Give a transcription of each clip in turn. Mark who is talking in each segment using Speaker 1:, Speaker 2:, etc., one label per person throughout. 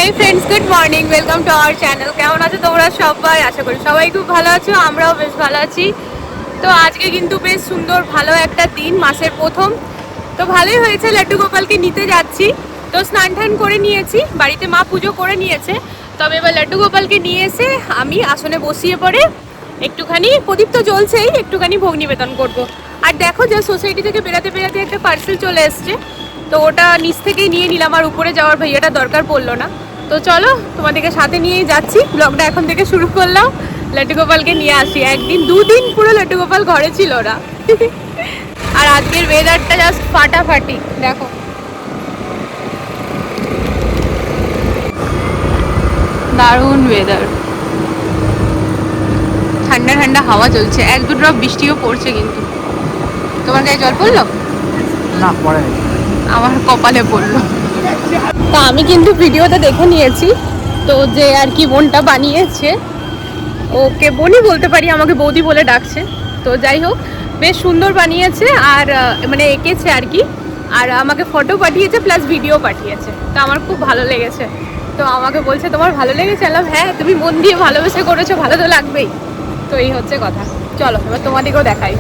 Speaker 1: Hey friends, good morning, welcome to our channel. কেমন আছো তোমরা সবাই? আশা করি সবাই খুব ভালো আছো, আমরাও বেশ ভালো আছি। তো আজকে কিন্তু বেশ সুন্দর ভালো একটা দিন, মাসের প্রথম। তো ভালোই হয়েছে, লাড্ডু গোপালকে নিতে যাচ্ছি। তো স্নান টান করে নিয়েছি, বাড়িতে মা পুজো করে নিয়েছে। তবে এবার লাড্ডু গোপালকে নিয়ে এসে আমি আসনে বসিয়ে পড়ে একটুখানি, প্রদীপ তো জ্বলছেই, একটুখানি ভোগ নিবেদন করব। আর দেখো যে সোসাইটি থেকে বেরাতে বেরাতে একটা পার্সেল চলে এসছে, তো ওটা নিচ থেকেই নিয়ে নিলাম, আর উপরে যাওয়ার ভাইয়াটা দরকার পড়লো না। তো চলো তোমাদেরকে সাথে নিয়েই যাচ্ছি, ব্লগটা এখন থেকে শুরু করলাম। লাড্ডু গোপালকে নিয়ে আসি, একদিন দুদিন পুরো লাড্ডু গোপাল ঘরে ছিল ওরা। আর আজকের ওয়েদারটা জাস্ট ফাটাফাটি, দেখো দারুণ ওয়েদার, ঠান্ডা ঠান্ডা হাওয়া চলছে, এক দু ড্রপ বৃষ্টিও পড়ছে। কিন্তু তোমার গায়ে জল পড়লো
Speaker 2: না? পরে
Speaker 1: আমার কপালে পড়লো। তা আমি কিন্তু ভিডিওতে দেখে নিয়েছি, তো যে আর কি বোনটা বানিয়েছে, ওকে বোনই বলতে পারি, আমাকে বৌদি বলে ডাকছে। তো যাই হোক, বেশ সুন্দর বানিয়েছে, আর মানে এঁকেছে আর কি। আর আমাকে ফটো পাঠিয়েছে, প্লাস ভিডিও পাঠিয়েছে, তো আমার খুব ভালো লেগেছে। তো আমাকে বলছে তোমার ভালো লেগেছে? আলাম হ্যাঁ, তুমি মন দিয়ে ভালোবেসে করেছো, ভালো তো লাগবেই। তো এই হচ্ছে কথা। চলো এবার তোমাদেরকেও দেখাই।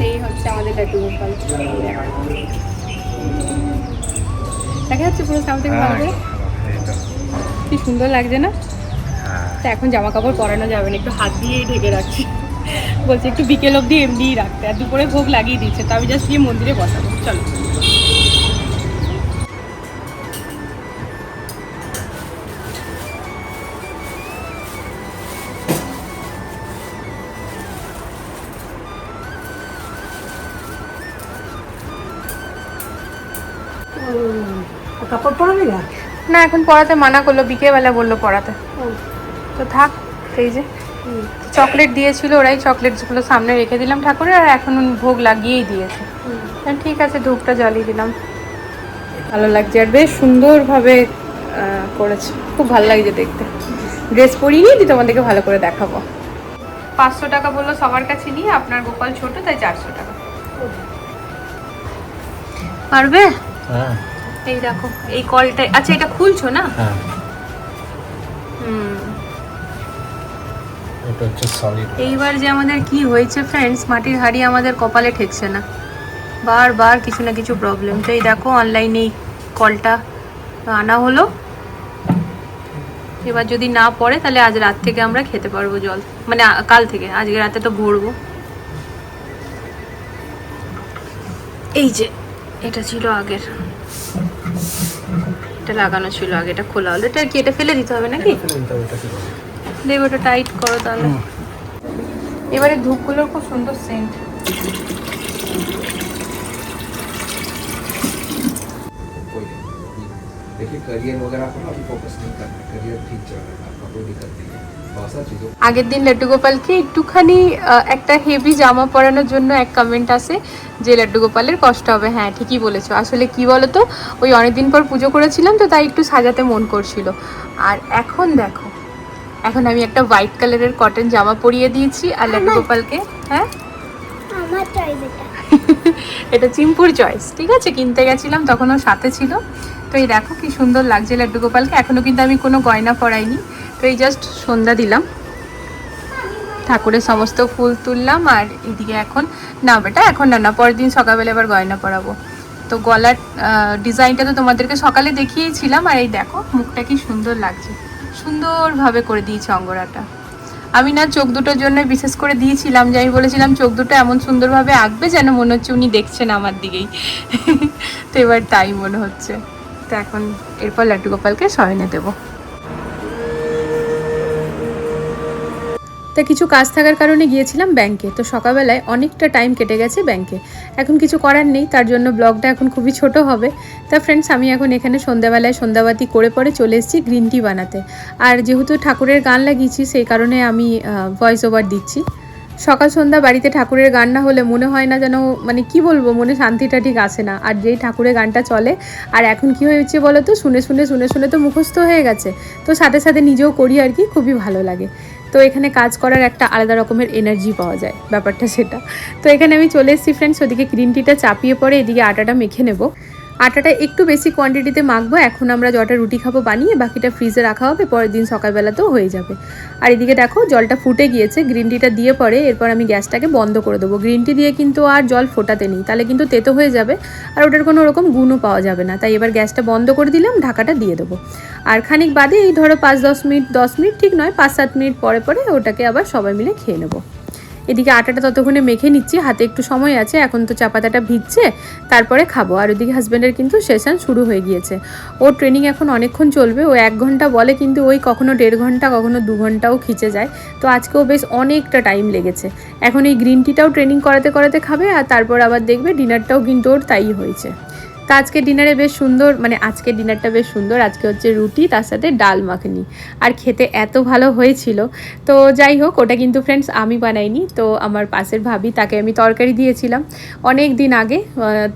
Speaker 1: এই হচ্ছে আমাদের লাড্ডু গোপাল, দেখা যাচ্ছে পুরো সামনে থেকে ভালো করে। কি সুন্দর লাগছে না? তো এখন জামা কাপড় পরানো যাবে না, একটু হাত দিয়েই ঢেকে রাখছি। বলছে একটু বিকেল অবধি এমনিই রাখতে, আর দুপুরে ভোগ লাগিয়ে দিচ্ছে, তো আমি জাস্ট গিয়ে মন্দিরে বসাবো। চলো।
Speaker 2: কাপড় পরাবি না?
Speaker 1: না, এখন পড়াতে মানা করলো, বিকেলবেলা বললো পড়াতে। তো থাক। এই যে চকলেট দিয়েছিল, ওরাই চকলেটগুলো সামনে রেখে দিলাম ঠাকুরের, আর এখন ভোগ লাগিয়েই দিয়েছে। ঠিক আছে, ধূপটা জ্বালিয়ে দিলাম। ভালো লাগছে, আর বেশ সুন্দরভাবে করেছে, খুব ভালো লাগছে দেখতে। ড্রেস পরিয়ে নিয়ে তোমাদেরকে ভালো করে দেখাবো। 500 টাকা বললো সবার কাছে নিয়ে, আপনার গোপাল ছোট তাই 400 টাকা। পারবে?
Speaker 2: হ্যাঁ।
Speaker 1: এই দেখো, এই কলটা, আচ্ছা এটা খুলছো না?
Speaker 2: হ্যাঁ, এটা হচ্ছে সলিড।
Speaker 1: এইবার যে আমাদের কি হয়েছে ফ্রেন্ডস, মাটির হাঁড়ি আমাদের কপালে ঠেকছে না, বারবার কিছু না কিছু প্রবলেম। তো এই দেখো, অনলাইনে এই কলটা আনা হলো। এবার যদি না পড়ে তাহলে আজ রাত থেকে আমরা খেতে পারবো জল, মানে কাল থেকে, আজকে রাতে তো ভরবো। এই যে এটা ছিল আগের, এটা লাগানো ছিল আগে, এটা খোলা হলো। এটা কি এটা ফেলে দিতে হবে নাকি? দেব, ওটা টাইট করো তাহলে। এবারে ধূপগুলোর খুব সুন্দর সেন্ট।
Speaker 3: देखिए करियर वगैरह पर अभी फोकस नहीं करना, करियर ठीक चल रहा है, आपका कोई दिक्कत नहीं है।
Speaker 1: আগের দিন লাড্ডু গোপালকে একটুখানি একটা হেভি জামা পরানোর জন্য এক কমেন্ট আসে যে লাড্ডু গোপালের কষ্ট হবে। হ্যাঁ, ঠিকই বলেছো। আসলে কি বলতো, ওই অনেকদিন পর পুজো করেছিলাম, তো তাই একটু সাজাতে মন করছিল। আর এখন দেখো, এখন আমি একটা হোয়াইট কালারের কটন জামা পরিয়ে দিয়েছি, আর লাড্ডু গোপালকে, হ্যাঁ
Speaker 4: আমার চয়েস এটা।
Speaker 1: এটা চিম্পুর চয়েস, ঠিক আছে, কিনতে গেছিলাম তখন ওর সাথে ছিল। তো এই দেখো কি সুন্দর লাগছে লাড্ডু গোপালকে। এখনো কিন্তু আমি কোনো গয়না পরাইনি, তো এই জাস্ট সন্ধ্যা দিলাম, ঠাকুরের সমস্ত ফুল তুললাম। আর এদিকে এখন না বেটা, এখন না, পরের দিন সকালবেলা এবার গয়না পরাবো। তো গলার ডিজাইনটা তো তোমাদেরকে সকালে দেখিয়েছিলাম, আর এই দেখো মুখটা কি সুন্দর লাগছে, সুন্দরভাবে করে দিয়েছে অঙ্গরাটা। আমি না চোখ দুটোর জন্য বিশেষ করে দিয়েছিলাম, যে আমি বলেছিলাম চোখ দুটো এমন সুন্দরভাবে আঁকবে যেন মনে হচ্ছে উনি দেখছেন আমার দিকেই। তো এবার তাই মনে হচ্ছে। তো এখন এরপর লাড্ডু গোপালকে শয়নে দেবো। তা কিছু কাজ থাকার কারণে গিয়েছিলাম ব্যাংকে। তো সকালবেলায় অনেকটা টাইম কেটে গেছে ব্যাংকে, এখন কিছু করার নেই, তার জন্য ব্লগটা এখন খুবই ছোট হবে। তা ফ্রেন্ডস, আমি এখন এখানে সন্ধ্যাবেলায় সন্ধ্যাবাতি করে পরে চলে এসেছি গ্রিন টি বানাতে। আর যেহেতু ঠাকুরের গান লাগিয়েছি, সেই কারণে আমি ভয়েস ওভার দিচ্ছি। সকাল সন্ধ্যা বাড়িতে ঠাকুরের গান না হলে মনে হয় না যেন, মানে কি বলবো, মনে শান্তিটা ঠিক আসে না। আর যেই ঠাকুরের গানটা চলে, আর এখন কি হয়েছে বলো তো, শুনে শুনে শুনে শুনে তো মুখস্থ হয়ে গেছে, তো সাথে সাথে নিজেও করি আর কি, খুবই ভালো লাগে। তো এখানে কাজ করার একটা আলাদা রকমের এনার্জি পাওয়া যায়, ব্যাপারটা সেটা। তো এখানে আমি চলে এসেছি ফ্রেন্ডস, ওদিকে গ্রিন টিটা চাপিয়ে পরে এদিকে আটাটা মেখে নেবো। আটাটা একটু বেশি কোয়ান্টিটিতে মাখবো। এখন আমরা জটা রুটি খাবো বানিয়ে, বাকিটা ফ্রিজে রাখা হবে, পরের দিন সকালবেলাতেও হয়ে যাবে। আর এদিকে দেখো জলটা ফুটে গিয়েছে, গ্রিন টিটা দিয়ে পরে এরপর আমি গ্যাসটাকে বন্ধ করে দেবো। গ্রিন টি দিয়ে কিন্তু আর জল ফোটাতে নেই, তাহলে কিন্তু তেতো হয়ে যাবে আর ওটার কোনো রকম গুণও পাওয়া যাবে না। তাই এবার গ্যাসটা বন্ধ করে দিলাম, ঢাকাটা দিয়ে দেবো। আর খানিক বাদে এই ধরো 5-10 মিনিট, 10 মিনিট ঠিক নয়, 5-7 মিনিট পরে পরে ওটাকে আবার সবাই মিলে খেয়ে নেবো। এদিকে আটাটা ততক্ষণে মেখে নিচ্ছি, হাতে একটু সময় আছে, এখন তো চা পাতাটা ভিজছে, তারপরে খাবো। আর ওদিকে হাজব্যান্ডের কিন্তু সেশন শুরু হয়ে গিয়েছে, ওর ট্রেনিং এখন অনেকক্ষণ চলবে। ও 1 ঘন্টা বলে, কিন্তু ওই কখনো 1.5 ঘন্টা, কখনো 2 ঘন্টাও খিচে যায়। তো আজকেও বেশ অনেকটা টাইম লেগেছে। এখন এই গ্রিন টিটাও ট্রেনিং করাতে করাতে খাবে, আর তারপর আবার দেখবে ডিনারটাও কিন্তু ওর তাই হয়েছে। তো আজকের ডিনারে বেশ সুন্দর, মানে আজকের ডিনারটা বেশ সুন্দর। আজকে হচ্ছে রুটি, তার সাথে ডাল মাখনি, আর খেতে এত ভালো হয়েছিল। তো যাই হোক, ওটা কিন্তু ফ্রেন্ডস আমি বানাইনি, তো আমার পাশের ভাবি, তাকে আমি তরকারি দিয়েছিলাম অনেক দিন আগে।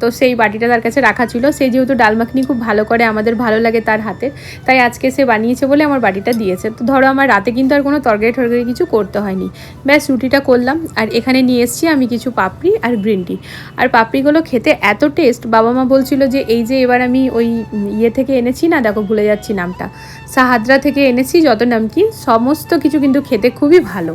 Speaker 1: তো সেই বাটিটা তার কাছে রাখা ছিল। সে যেহেতু ডাল মাখনি খুব ভালো করে, আমাদের ভালো লাগে তার হাতের, তাই আজকে সে বানিয়েছে বলে আমার বাটিটা দিয়েছে। তো ধরো আমার রাতে কিন্তু আর কোনো তরকারি টরকারি কিছু করতে হয়নি, ব্যাস রুটিটা করলাম। আর এখানে নিয়ে এসেছি আমি কিছু পাপড়ি আর গ্রিন টি। আর পাপড়িগুলো খেতে এত টেস্ট, বাবা মা বলছিল যে এই যে এবার আমি ওই ইয়ে থেকে এনেছি না, দেখো ভুলে যাচ্ছি নামটা, সাহাদ্রা থেকে এনেছি যত নামকিন, সমস্ত কিছু কিন্তু খেতে খুবই ভালো।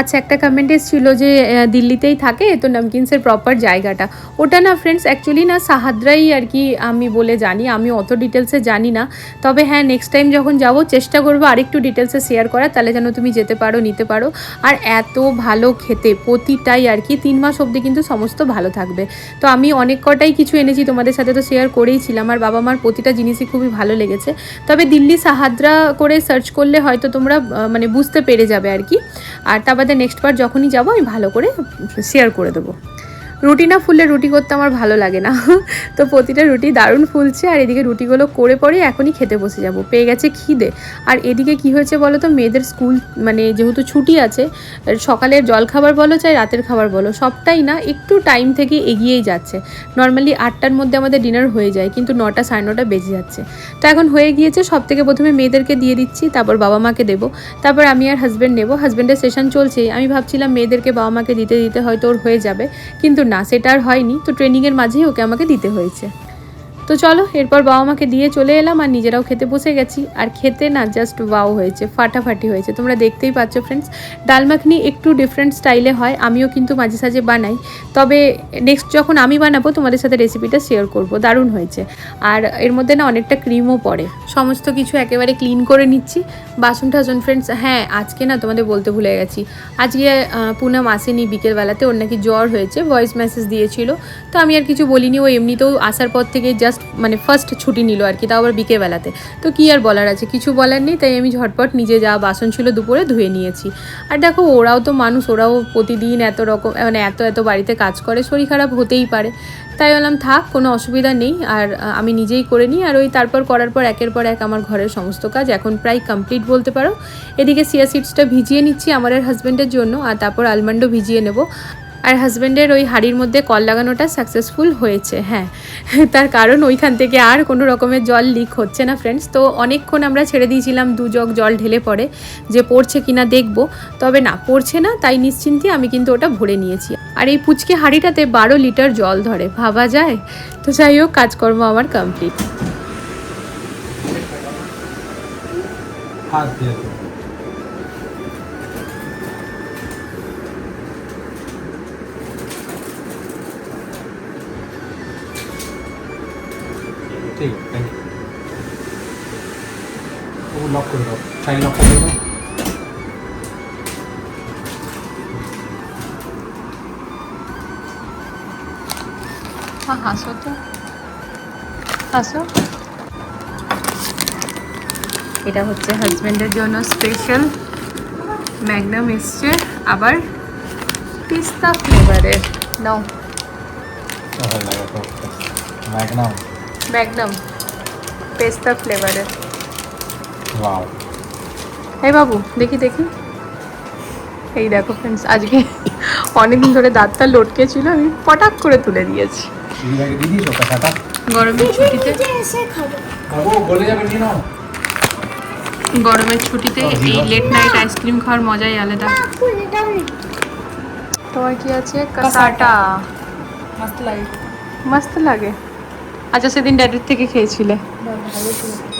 Speaker 1: আচ্ছা, একটা কমেন্ট এসেছিলো যে দিল্লিতেই থাকে, তো নামকিনসের প্রপার জায়গাটা ওটা না ফ্রেন্ডস, অ্যাকচুয়ালি না সাহাদ্রাই আর কি আমি বলে জানি, আমি অত ডিটেলসে জানি না। তবে হ্যাঁ, নেক্সট টাইম যখন যাব চেষ্টা করবো আরেকটু ডিটেলসে শেয়ার করার, তাহলে যেন তুমি যেতে পারো, নিতে পারো। আর এত ভালো খেতে প্রতিটাই আর কি, 3 মাস অবধি কিন্তু সমস্ত ভালো থাকবে। তো আমি অনেক কটাই কিছু এনেছি, তোমাদের সাথে তো শেয়ার করেইছিলাম, আর বাবা মার প্রতিটা জিনিসই খুবই ভালো লেগেছে। তবে দিল্লি সাহাদ্রা করে সার্চ করলে হয়তো তোমরা মানে বুঝতে পেরে যাবে আর কি। আর তারপর নেক্সট বার যখনই যাবো আমি ভালো করে শেয়ার করে দেবো। রুটি না ফুললে রুটি করতে আমার ভালো লাগে না। তো প্রতিটা রুটি দারুণ ফুলছে, আর এদিকে রুটিগুলো করে পরে এখনই খেতে বসে যাব, পেয়ে গেছে খিদে। আর এদিকে কি হয়েছে বলো তো, মেয়েদের স্কুল মানে যেহেতু ছুটি আছে, সকালের জলখাবার বলো চাই রাতের খাবার বলো, সবটাই না একটু টাইম থেকে এগিয়েই যাচ্ছে। নর্মালি 8টার মধ্যে আমাদের ডিনার হয়ে যায়, কিন্তু 9টা 9:30 বেজে যাচ্ছে। তো এখন হয়ে গিয়েছে, সব থেকে প্রথমে মেয়েদেরকে দিয়ে দিচ্ছি, তারপর বাবা মাকে দেবো, তারপর আমি আর হাজব্যান্ড নেবো। হাজব্যান্ডের সেশন চলছে, আমি ভাবছিলাম মেয়েদেরকে বাবা মাকে দিতে দিতে হয়তো ওর হয়ে যাবে, কিন্তু না, সেটা আর হয়নি। তো ট্রেনিংয়ের মাঝেই ওকে আমাকে দিতে হয়েছে। তো চলো, এরপর বাবা মাকে দিয়ে চলে এলাম, আর নিজেরাও খেতে বসে গেছি। আর খেতে না জাস্ট ওয়াও হয়েছে, ফাটাফাটি হয়েছে, তোমরা দেখতেই পাচ্ছ ফ্রেন্ডস। ডাল মাখনি একটু ডিফারেন্ট স্টাইলে হয়, আমিও কিন্তু মাঝে সাঝে বানাই, তবে নেক্সট যখন আমি বানাবো তোমাদের সাথে রেসিপিটা শেয়ার করব। দারুণ হয়েছে। আর এর মধ্যে না অনেকটা ক্রিমও পড়ে। সমস্ত কিছু একেবারে ক্লিন করে নিচ্ছি, বাসন টাসন ফ্রেন্ডস। হ্যাঁ, আজকে না তোমাদের বলতে ভুলে গেছি, আজকে পুনম আসেনি বিকেলবেলাতে, ওর নাকি জ্বর হয়েছে, ভয়েস মেসেজ দিয়েছিল। তো আমি আর কিছু বলিনি, ও এমনিতেও আসার পর থেকে জাস্ট মানে ফার্স্ট ছুটি নিল আর কি, তাও আবার বিকেলবেলাতে। তো কী আর বলার আছে, কিছু বলার নেই, তাই আমি ঝটপট নিজে যা বাসন ছিল দুপুরে ধুয়ে নিয়েছি। আর দেখো ওরাও তো মানুষ, ওরাও প্রতিদিন এত রকম মানে এত বাড়িতে কাজ করে, শরীর খারাপ হতেই পারে। তাই বললাম থাক, কোনো অসুবিধা নেই, আর আমি নিজেই করে নিই। আর ওই তারপর করার পর একের পর এক আমার ঘরের সমস্ত কাজ এখন প্রায় কমপ্লিট বলতে পারো। এদিকে চিয়া সিডসটা ভিজিয়ে নিচ্ছি আমার আর হাজব্যান্ডের জন্য, আর তারপর আলমন্ডও ভিজিয়ে নেব। আর হাজব্যান্ডের ওই হাঁড়ির মধ্যে কল লাগানোটা সাকসেসফুল হয়েছে। হ্যাঁ, তার কারণ ওইখান থেকে আর কোনো রকমের জল লিক হচ্ছে না ফ্রেন্ডস। তো অনেকক্ষণ আমরা ছেড়ে দিয়েছিলাম 2 জগ জল ঢেলে পরে, যে পড়ছে কিনা দেখবো, তবে না পড়ছে না, তাই নিশ্চিন্তে আমি কিন্তু ওটা ভরে নিয়েছি। আর এই পুচকে হাঁড়িটাতে 12 লিটার জল ধরে, ভাবা যায়। তো যাই হোক, কাজকর্ম আমার কমপ্লিট।
Speaker 2: ঠিক আছে, থ্যাংক ইউ। ও লক করে দাও, চাইল্ড লক করে দাও।
Speaker 1: হ্যাঁ, হাসো তো, হাসো। এটা হচ্ছে হাজব্যান্ডের জন্য স্পেশাল ম্যাগনাম এসছে, আবার পিস্তা ফ্লেভারের। নাও, ম্যাগনাম পেস্তা ফ্লেভারের। এই বাবু, দেখি দেখি, এই দেখো ফ্রেন্ডস, আজকে অনেকদিন ধরে দাঁতটা লটকে ছিল, আমি পটাক করে তুলে দিয়েছি।
Speaker 2: দিদিভাইকে দিয়ে দিয়েছো টাকাটা?
Speaker 1: গরমের ছুটিতে
Speaker 4: এসে খাবো।
Speaker 2: বাবু বলে যাবে নিয়ে নাও।
Speaker 1: গরমের ছুটিতে এই লেট নাইট আইসক্রিম খাওয়ার মজাই আলাদা।
Speaker 4: না খুলে দাও না।
Speaker 1: তোমার কি আছে? কাসাটা।
Speaker 5: मस्त लगे
Speaker 1: মস্ত লাগে। আচ্ছা, সেদিন ড্যাডির থেকে খেয়েছিলে।
Speaker 5: भालो